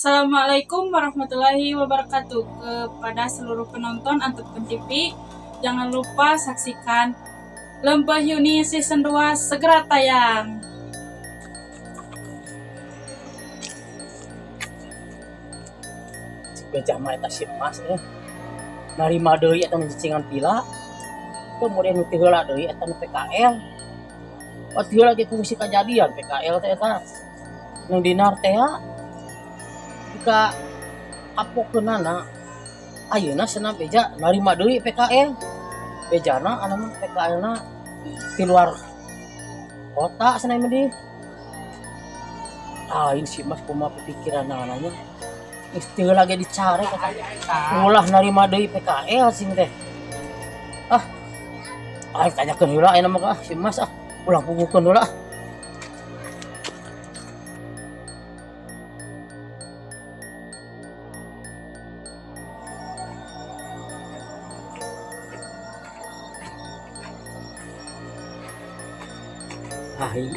Assalamualaikum warahmatullahi wabarakatuh. Kepada seluruh penonton Antepken TV, jangan lupa saksikan Lembah Yuni Season 2 segera tayang. Gajah mah eta si emas narima deui eta cicingan pila kemudian nu teu heula deui eta nu PKL pasti heula ge fungsi kajadian PKL teh eta nu dinar teh jika apokeunana ayeuna cenah beja narima deui PKL bejana anu mah PKL-na di luar kota cenah mah di lain si emas kumaha pikiranna ananya istilah lagi dicari ulah narima deui PKL sing teh tanyakeun heula aya mah si Mas ulang pugukeun heula ieu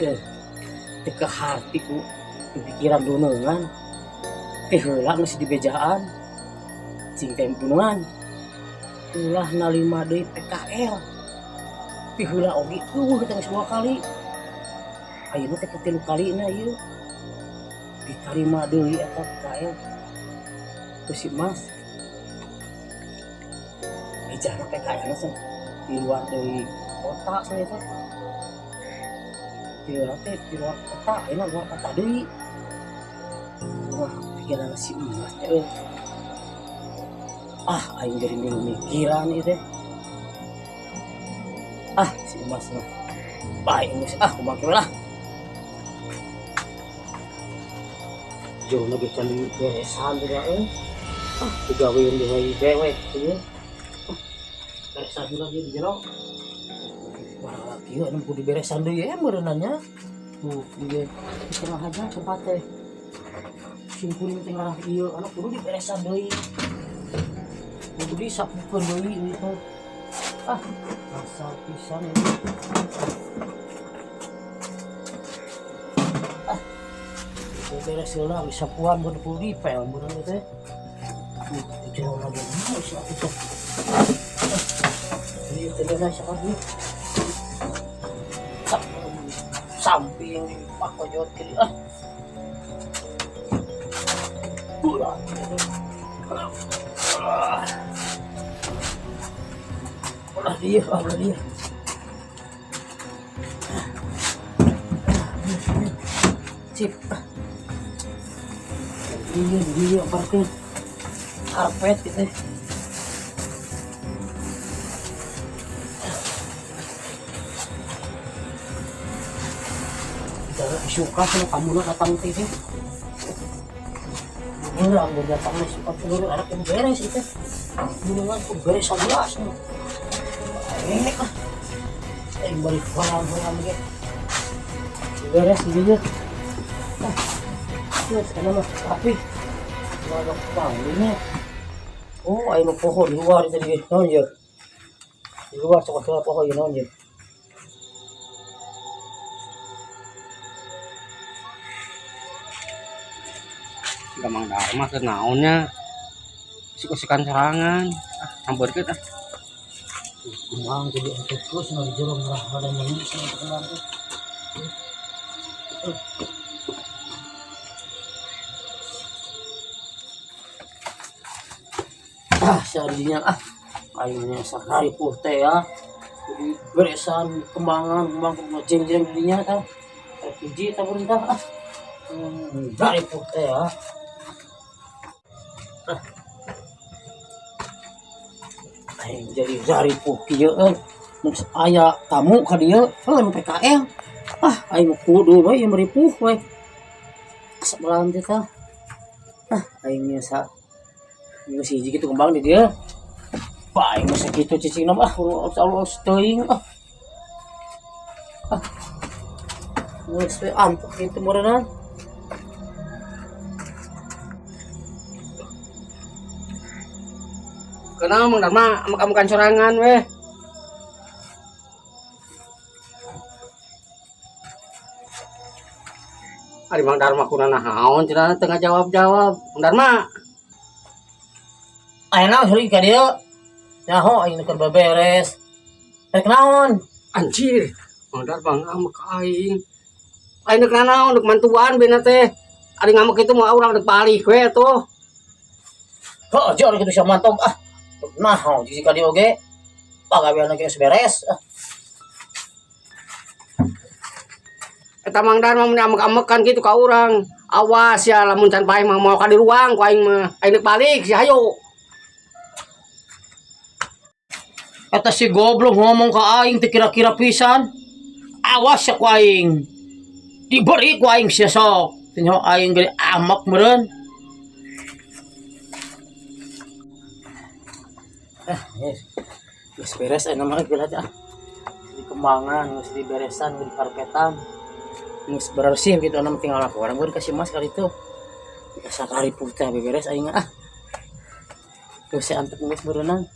teh ke hati ku pikiran duneungan teh heula masih di bejaan cing teh gunungan ulah nalima deui PKL teh heula oge kita geus 2 kali ayeuna teh katilu kalina ieu ditarima deui eta PKL ku si Mas ejana PKL di luar deui kota saya teh di luar kota ayeuna luar kota deui wah pikiran si Mas teh aing jadi mikiran ieu teh si Mas mah bae geus kumaha kieu lah jauh lagi can beresan teh digaweun deui dewek ieu beresan lagi di jero wah kieu anu kudu beresan deui meureunanya tuh ieu tengah aja tempat teh simpul tengah ieu anu kudu diberesan deui kudu disapukeun deui itu asal pisan ini beres heula bisa puan kudu dipel bener teh jauh lagi bisa itu ieu teh geus sakali samping pakojot kieu dia cip dia berarti karpet gitu kita suka sama kamu lah datang TV orang berdatang suka seluruh anak yang beres itu minuman tuh beres 11 ini balik barang gitu beres dia sekarang mah tapi ada panggilnya ayo pohon di luar tadi nonjer di luar coba pohon nonjer Gamang Dharma ke naonnya sikusikan serangan hampir kita kumang jadi terus no di jero merah pada nyanyi sama teman tuh seharinya akhirnya sehari pun teh ya jadi beresan kembang jeng-jeng dirinya tah LPG tak perintah dari pun teh ya jadi dari pun kieu aya tamu ka dieu PKL aing kudu we yang meripuh we sebelahan teh tah aing nya geus hiji kitu kembang di dieu bae geus kitu cicingna mah Allah teuing geus we ampuk kitu meureunna kenapa Mang Dharma sama kamu kan sorangan weh Ari Mang Darma kuna nahaon cenah tengah jawab-jawab. Mang Darma, Ayeuna seuring ka dieu. Nyaho aing keur beberes. Rek naon? anjir. Mang Darma ngamek ka aing. Aing deuk nanaon deuk mantuan beuna teh. Ari ngamek kitu mah urang deuk balik we tuh. Heuh, jeung kitu sia mantog ah. Naho jiji ka dieu oge. Pagawean geus beres. Eta Mang Darma mun amek-amekan kitu ka urang. Awas ya lamun can paeh mah mau ka di ruang ku aing mah. Aing deuk balik si hayu. Eta si goblok ngomong ka aing teu kira-kira pisan. Awas ya ku aing. Diberi ku aing sia sok. Teu aing geuning amak meureun. Geus beres aya mah geus ah. Di kembangan geus diberesan geus dikarpetan. Geus bersih gitu anu tinggal aku orang geuning kasih mas kali itu. Sakali putih beberes aing ah. Geus antep geus berenang.